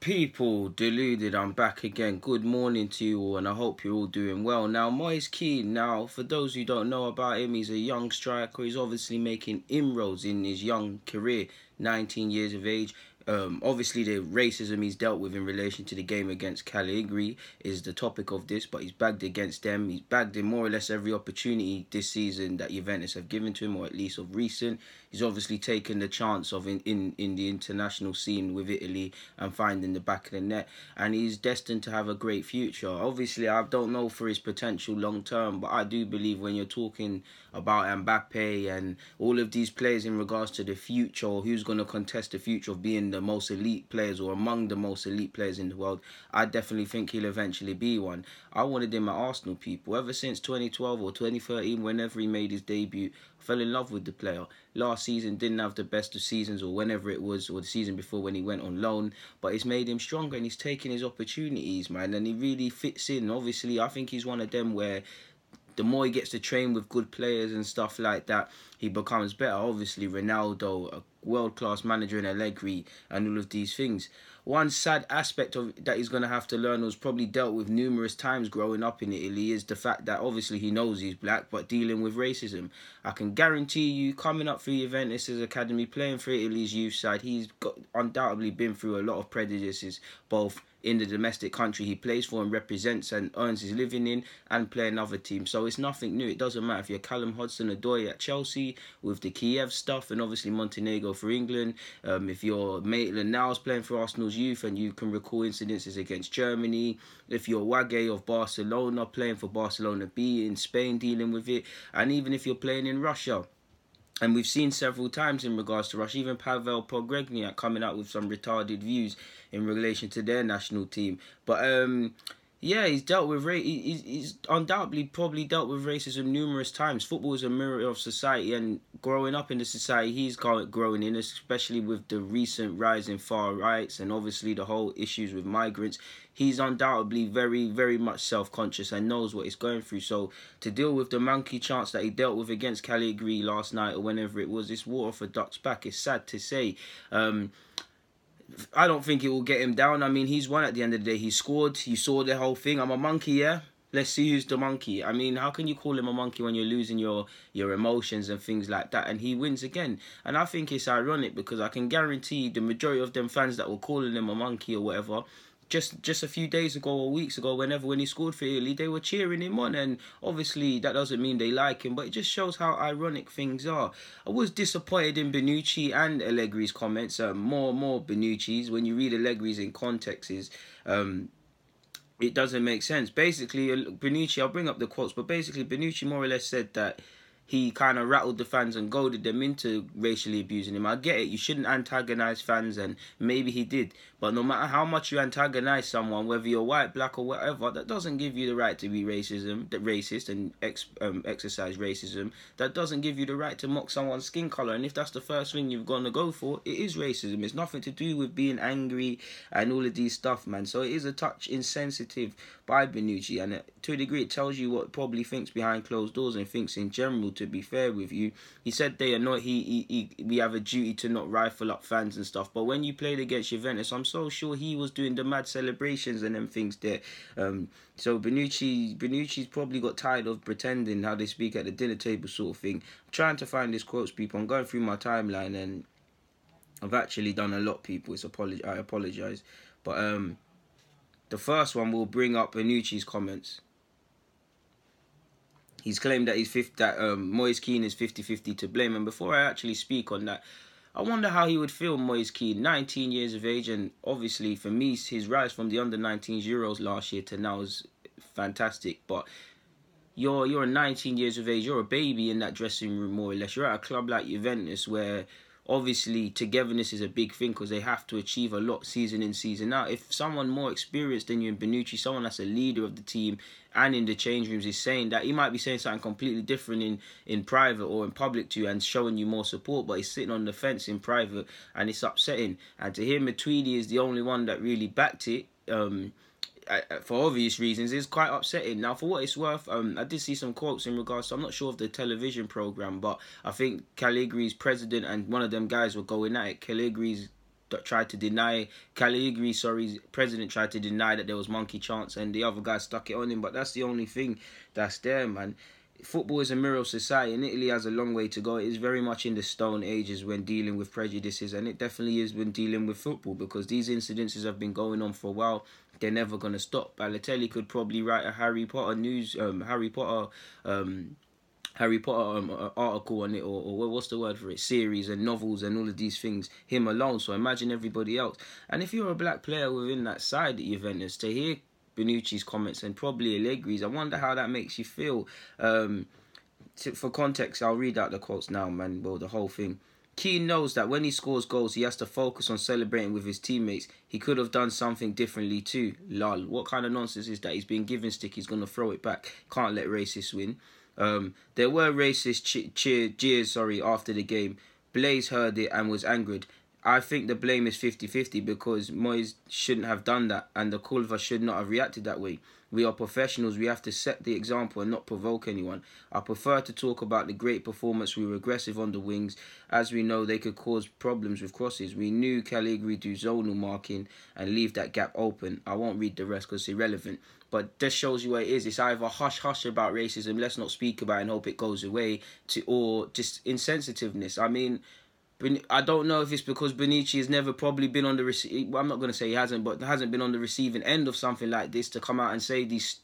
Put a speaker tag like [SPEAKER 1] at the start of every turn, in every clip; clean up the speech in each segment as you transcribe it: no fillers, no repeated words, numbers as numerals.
[SPEAKER 1] People, Deluded, I'm back again. Good morning to you all, and I hope you're all doing well. Now, Moise Kean, for those who don't know about him, he's a young striker. He's obviously making inroads in his young career, 19 years of age. Obviously, the racism he's dealt with in relation to the game against Cagliari is the topic of this, but he's bagged against them. He's bagged in more or less every opportunity this season that Juventus have given to him, or at least of recent. He's obviously taken the chance of in the international scene with Italy and finding the back of the net, and he's destined to have a great future. Obviously, I don't know for his potential long term, but I do believe when you're talking about Mbappe and all of these players in regards to the future, or who's going to contest the future of being the most elite players or among the most elite players in the world, I definitely think he'll eventually be one. I wanted him at Arsenal, people. Ever since 2012 or 2013, whenever he made his debut, I fell in love with the player. Last season didn't have the best of seasons, or whenever it was, or the season before when he went on loan, but it's made him stronger and he's taken his opportunities, man, and he really fits in. Obviously, I think he's one of them where the more he gets to train with good players and stuff like that, he becomes better. Obviously, Ronaldo, a world-class manager in Allegri, and all of these things. One sad aspect of that he's going to have to learn, was probably dealt with numerous times growing up in Italy, is the fact that obviously he knows he's black, but dealing with racism. I can guarantee you, coming up through Juventus' academy, playing for Italy's youth side, he's undoubtedly been through a lot of prejudices, both in the domestic country he plays for and represents and earns his living in, and playing other teams. So it's nothing new. It doesn't matter if you're Callum Hudson-Odoi at Chelsea with the Kiev stuff, and obviously Montenegro for England. If you're Maitland-Niles playing for Arsenal's youth and you can recall incidences against Germany. If you're Wage of Barcelona playing for Barcelona B in Spain dealing with it. And even if you're playing in Russia. And we've seen several times in regards to Russia, even Pavel Pogrebniak coming out with some retarded views in relation to their national team. But yeah, he's dealt with he's undoubtedly probably dealt with racism numerous times. Football is a mirror of society, and growing up in the society he's growing in, especially with the recent rise in far rights and obviously the whole issues with migrants, he's undoubtedly very, very much self-conscious and knows what he's going through. So to deal with the monkey chants that he dealt with against Cagliari last night or whenever it was, it's water for ducks back. It's sad to say. I don't think it will get him down. I mean, he's won at the end of the day. He scored. You saw the whole thing. I'm a monkey, yeah? Let's see who's the monkey. I mean, how can you call him a monkey when you're losing your emotions and things like that? And he wins again. And I think it's ironic because I can guarantee the majority of them fans that were calling him a monkey or whatever, just a few days ago or weeks ago, when he scored for Italy, they were cheering him on, and obviously that doesn't mean they like him, but it just shows how ironic things are. I was disappointed in Bonucci and Allegri's comments, more Bonucci's. When you read Allegri's in context, it doesn't make sense. Basically, Bonucci, I'll bring up the quotes, but basically Bonucci more or less said that he kind of rattled the fans and goaded them into racially abusing him. I get it, you shouldn't antagonise fans, and maybe he did. But no matter how much you antagonise someone, whether you're white, black or whatever, that doesn't give you the right to be racist and exercise racism. That doesn't give you the right to mock someone's skin colour. And if that's the first thing you're going to go for, it is racism. It's nothing to do with being angry and all of these stuff, man. So it is a touch insensitive by Bonucci, and to a degree it tells you what probably thinks behind closed doors and thinks in general, to be fair with you. He said we have a duty to not rifle up fans and stuff, but when you played against Juventus, I'm so sure he was doing the mad celebrations and them things there. So Bonucci's probably got tired of pretending how they speak at the dinner table sort of thing. I'm trying to find his quotes, people. I'm going through my timeline and I've actually done a lot, people. I apologise. But the first one will bring up Bonucci's comments. He's claimed that Moise Kean is 50-50 to blame. And before I actually speak on that, I wonder how he would feel, Moise Kean, 19 years of age. And obviously, for me, his rise from the under-19s Euros last year to now is fantastic. But you're 19 years of age. You're a baby in that dressing room, more or less. You're at a club like Juventus where obviously togetherness is a big thing because they have to achieve a lot season in, season out. If someone more experienced than you in Bonucci, someone that's a leader of the team and in the change rooms, is saying that, he might be saying something completely different in private or in public to you and showing you more support, but he's sitting on the fence in private and it's upsetting. And to hear Matuidi is the only one that really backed it, for obvious reasons, is quite upsetting. Now, for what it's worth, I did see some quotes in regards to, I'm not sure of the television programme, but I think Cagliari's president and one of them guys were going at it. Cagliari's tried to deny, Cagliari, sorry, president tried to deny that there was monkey chants, and the other guy stuck it on him. But that's the only thing that's there, man. Football is a mirror of society, and Italy has a long way to go. It is very much in the stone ages when dealing with prejudices, and it definitely is when dealing with football, because these incidences have been going on for a while. They're never going to stop. Balotelli could probably write a Harry Potter article on it, or what's the word for it, series and novels and all of these things, him alone. So imagine everybody else. And if you're a black player within that side at Juventus, to hear Bonucci's comments and probably Allegri's, I wonder how that makes you feel. For context, I'll read out the quotes now, man. Well, the whole thing. Kean knows that when he scores goals, he has to focus on celebrating with his teammates. He could have done something differently too. Lol. What kind of nonsense is that? He's been given stick. He's going to throw it back. Can't let racists win. There were racist jeers after the game. Blaise heard it and was angered. I think the blame is 50-50 because Moise shouldn't have done that and the Culver should not have reacted that way. We are professionals. We have to set the example and not provoke anyone. I prefer to talk about the great performance. We were aggressive on the wings. As we know, they could cause problems with crosses. We knew Cagliari do zonal marking and leave that gap open. I won't read the rest because it's irrelevant. But this shows you what it is. It's either hush-hush about racism, let's not speak about it and hope it goes away, or just insensitiveness. I mean, I don't know if it's because Bonucci has never probably been on the well, I'm not going to say he hasn't, but hasn't been on the receiving end of something like this to come out and say these,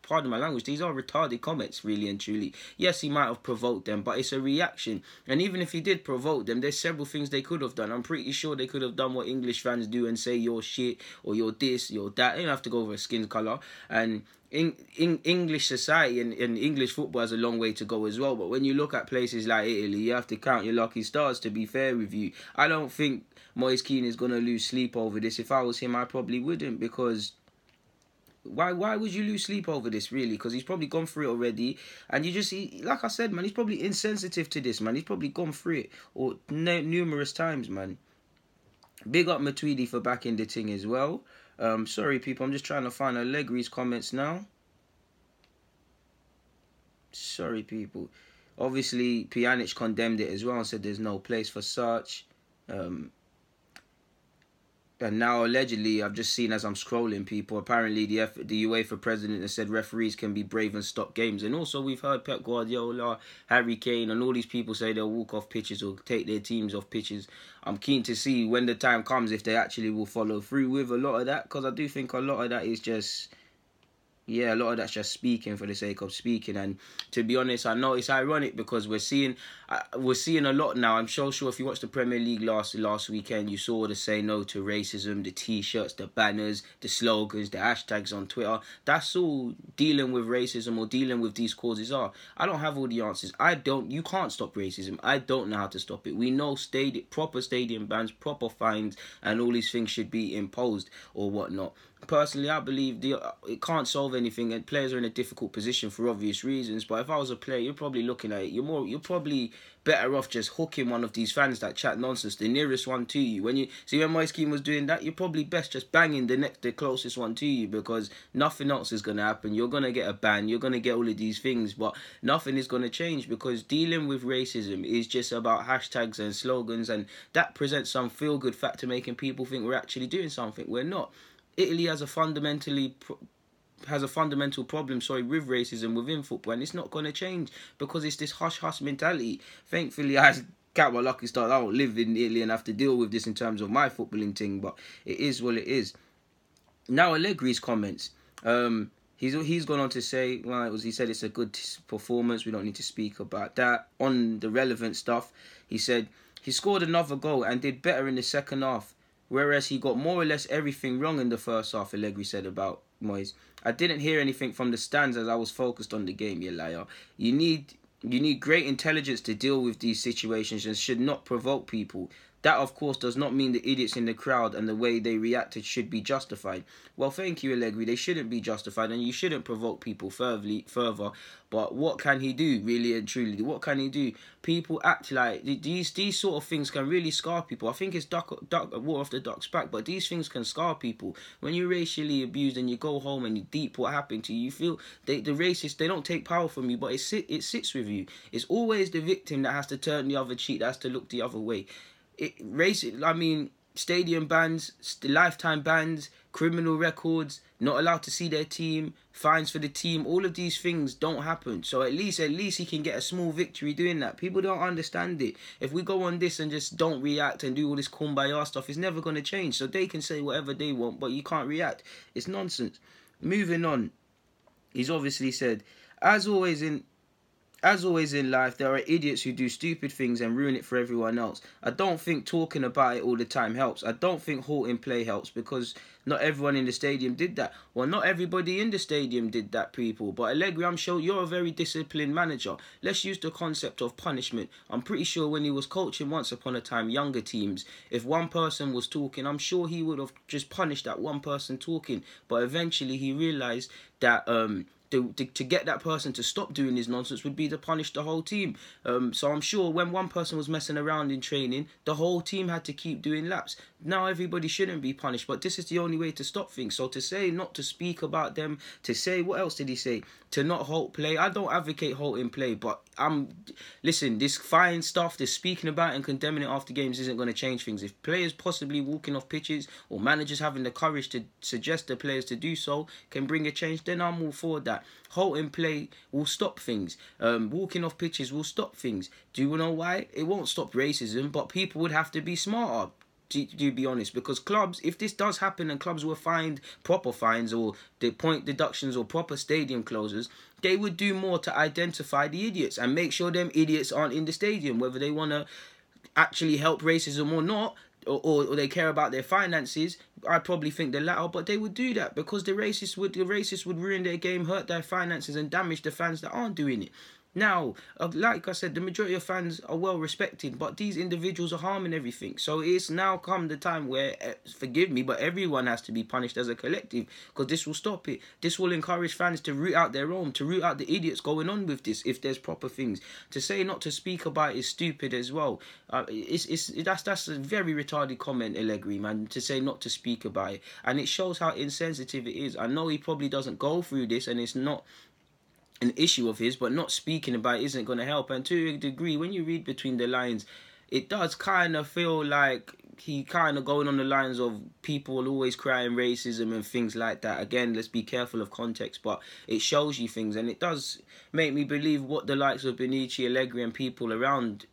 [SPEAKER 1] pardon my language, these are retarded comments, really and truly. Yes, he might have provoked them, but it's a reaction. And even if he did provoke them, there's several things they could have done. I'm pretty sure they could have done what English fans do and say you're shit, or you're this, you're that. They don't have to go over a skin colour. And in English society and English football has a long way to go as well. But when you look at places like Italy, you have to count your lucky stars, to be fair with you. I don't think Moise Kean is going to lose sleep over this. If I was him, I probably wouldn't, because why would you lose sleep over this, really? Because he's probably gone through it already. And like I said, man, he's probably insensitive to this, man. He's probably gone through it numerous times, man. Big up Matuidi for backing the thing as well. Sorry, people, I'm just trying to find Allegri's comments now. Sorry, people. Obviously, Pjanic condemned it as well and said there's no place for such. And now, allegedly, I've just seen as I'm scrolling, people, apparently the UEFA president has said referees can be brave and stop games. And also, we've heard Pep Guardiola, Harry Kane, and all these people say they'll walk off pitches or take their teams off pitches. I'm keen to see when the time comes if they actually will follow through with a lot of that, because I do think a lot of that is just... yeah, a lot of that's just speaking for the sake of speaking. And to be honest, I know it's ironic because we're seeing a lot now. I'm sure if you watched the Premier League last weekend, you saw the say no to racism, the T-shirts, the banners, the slogans, the hashtags on Twitter. That's all dealing with racism or dealing with these causes are. I don't have all the answers. You can't stop racism. I don't know how to stop it. We know proper stadium bans, proper fines, and all these things should be imposed or whatnot. Personally, I believe it can't solve anything, and players are in a difficult position for obvious reasons. But if I was a player, you're probably looking at it. You're probably better off just hooking one of these fans that chat nonsense, the nearest one to you. When Moise Kean was doing that, you're probably best just banging the closest one to you, because nothing else is gonna happen. You're gonna get a ban. You're gonna get all of these things, but nothing is gonna change, because dealing with racism is just about hashtags and slogans, and that presents some feel-good factor, making people think we're actually doing something. We're not. Italy has a fundamental problem, with racism within football, and it's not going to change because it's this hush-hush mentality. Thankfully, I count my lucky stars. I don't live in Italy and have to deal with this in terms of my footballing thing, but it is what it is. Now, Allegri's comments. He's gone on to say, he said it's a good performance. We don't need to speak about that. On the relevant stuff, he said he scored another goal and did better in the second half, whereas he got more or less everything wrong in the first half, Allegri said about Moise. I didn't hear anything from the stands as I was focused on the game, you liar. You need great intelligence to deal with these situations and should not provoke people. That, of course, does not mean the idiots in the crowd and the way they reacted should be justified. Well, thank you, Allegri. They shouldn't be justified, and you shouldn't provoke people further. But what can he do, really and truly? What can he do? People act like these sort of things can really scar people. I think it's water off the duck's back, but these things can scar people. When you're racially abused and you go home and you deep what happened to you, you feel the racists, they don't take power from you, but it sits with you. It's always the victim that has to turn the other cheek, that has to look the other way. stadium bans, lifetime bans, criminal records, not allowed to see their team, fines for the team. All of these things don't happen. So at least he can get a small victory doing that. People don't understand it. If we go on this and just don't react and do all this kumbaya stuff, it's never going to change. So they can say whatever they want, but you can't react. It's nonsense. Moving on. He's obviously said, as always in life, there are idiots who do stupid things and ruin it for everyone else. I don't think talking about it all the time helps. I don't think halting play helps because not everyone in the stadium did that. Well, not everybody in the stadium did that, people. But Allegri, I'm sure you're a very disciplined manager. Let's use the concept of punishment. I'm pretty sure when he was coaching once upon a time younger teams, if one person was talking, I'm sure he would have just punished that one person talking. But eventually he realised that to get that person to stop doing his nonsense would be to punish the whole team. So I'm sure when one person was messing around in training, the whole team had to keep doing laps. Now everybody shouldn't be punished, but this is the only way to stop things. So to say not to speak about them, to say, what else did he say? To not halt play. I don't advocate halting play, but listen, this fine stuff, this speaking about and condemning it after games isn't going to change things. If players possibly walking off pitches or managers having the courage to suggest the players to do so can bring a change, then I'm all for that. Halting play will stop things. Walking off pitches will stop things. Do you know why? It won't stop racism, but people would have to be smarter. To be honest, because clubs, if this does happen and clubs were fined proper fines or the point deductions or proper stadium closures, they would do more to identify the idiots and make sure them idiots aren't in the stadium, whether they want to actually help racism or not, or they care about their finances. I probably think the latter, but they would do that because the racists would ruin their game, hurt their finances and damage the fans that aren't doing it. Now, like I said, the majority of fans are well respected, but these individuals are harming everything. So it's now come the time where, forgive me, but everyone has to be punished as a collective, because this will stop it. This will encourage fans to root out their own, to root out the idiots going on with this, if there's proper things. To say not to speak about it is stupid as well. That's a very retarded comment, Allegri, man, to say not to speak about it. And it shows how insensitive it is. I know he probably doesn't go through this, and it's not an issue of his, but not speaking about it isn't going to help. And to a degree, when you read between the lines, it does kind of feel like he kind of going on the lines of people always crying racism and things like that. Again, let's be careful of context, but it shows you things, and it does make me believe what the likes of Bonucci, Allegri and people around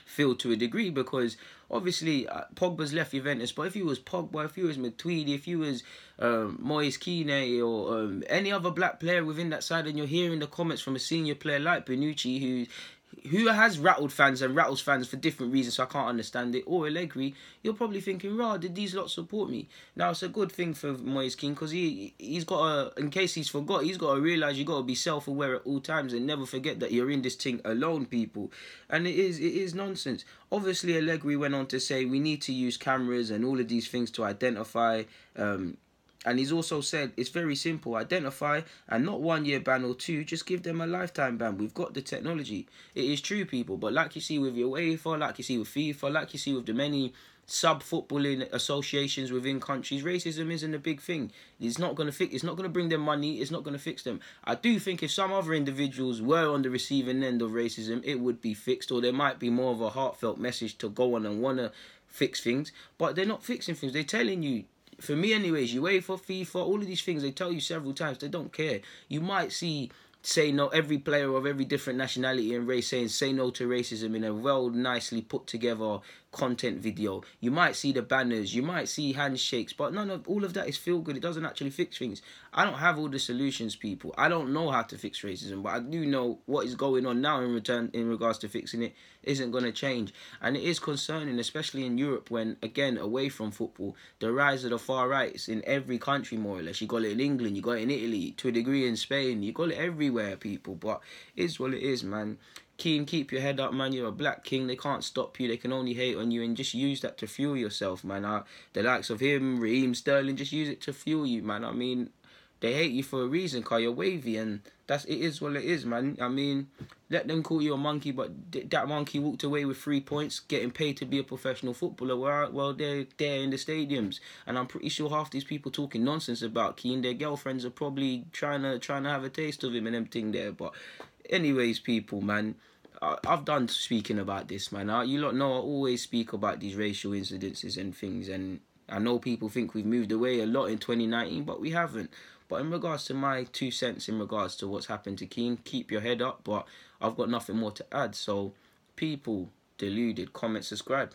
[SPEAKER 1] feel to a degree, because obviously Pogba's left Juventus, but if he was Pogba, if he was Matuidi, if he was Moise Kean or any other black player within that side, and you're hearing the comments from a senior player like Bonucci who has rattled fans and rattles fans for different reasons, so I can't understand it, or Allegri, you're probably thinking, rah, did these lot support me? Now, it's a good thing for Moise Kean, because he's got to, in case he's forgot, he's got to realise you got to be self-aware at all times and never forget that you're in this thing alone, people. And it is nonsense. Obviously, Allegri went on to say we need to use cameras and all of these things to identify, and he's also said it's very simple. Identify, and not 1 year ban or 2. Just give them a lifetime ban. We've got the technology. It is true, people. But like you see with your UEFA, like you see with FIFA, like you see with the many sub-footballing associations within countries, racism isn't a big thing. It's not going to fix. It's not going to bring them money. It's not going to fix them. I do think if some other individuals were on the receiving end of racism, it would be fixed, or there might be more of a heartfelt message to go on and want to fix things. But they're not fixing things. They're telling you. For me anyways, UEFA, FIFA, all of these things, they tell you several times, they don't care. You might say no, every player of every different nationality and race saying say no to racism in a well nicely put together content video. You might see the banners, you might see handshakes, but none of all of that is feel good. It doesn't actually fix things. I don't have all the solutions, people. I don't know how to fix racism, but I do know what is going on now in regards to fixing it isn't going to change. And it is concerning, especially in Europe, when, again, away from football, the rise of the far rights in every country, more or less. You got it in England, you got it in Italy, to a degree in Spain, you got it everywhere, people. But it's what it is, man. Kean, keep your head up, man. You're a black king. They can't stop you. They can only hate on you, and just use that to fuel yourself, man. The likes of him, Raheem Sterling, just use it to fuel you, man. I mean, they hate you for a reason, because you're wavy, and it is what it is, man. I mean, let them call you a monkey, but that monkey walked away with 3 points, getting paid to be a well they're there in the stadiums, and I'm pretty sure half these people talking nonsense about Kean, their girlfriends are probably trying to have a taste of him and them thing there. But anyways, people, man, I've done speaking about this, man. You lot know I always speak about these racial incidences and things, and I know people think we've moved away a lot in 2019, but we haven't. But in regards to my 2 cents in regards to what's happened to Kean, keep your head up, but I've got nothing more to add. So, people, Deluded, comment, subscribe.